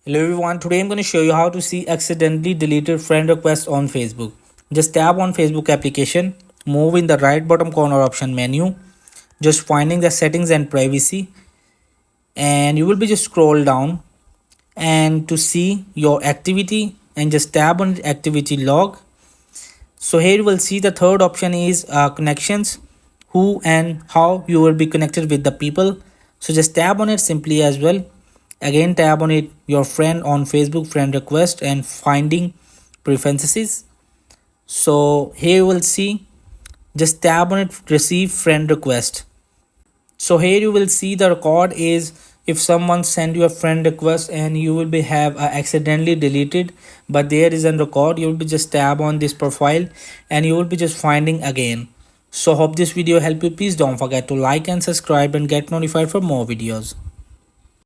Hello everyone, today I'm going to show you how to see accidentally deleted friend requests on Facebook. Just tap on Facebook application, move in the right bottom corner option menu, just finding the settings and privacy, and you will be just scroll down and to see your activity and just tap on activity log. So here you will see the third option is connections, who and how you will be connected with the people. So just tap on it simply as well. Again tap on it your friend on Facebook friend request and finding preferences. So here you will see just tap on it receive friend request. So here you will see the record is if someone send you a friend request and you will be have accidentally deleted, but there is a record, you will be just tab on this profile and you will be just finding again. So hope this video help you. Please don't forget to like and subscribe and get notified for more videos.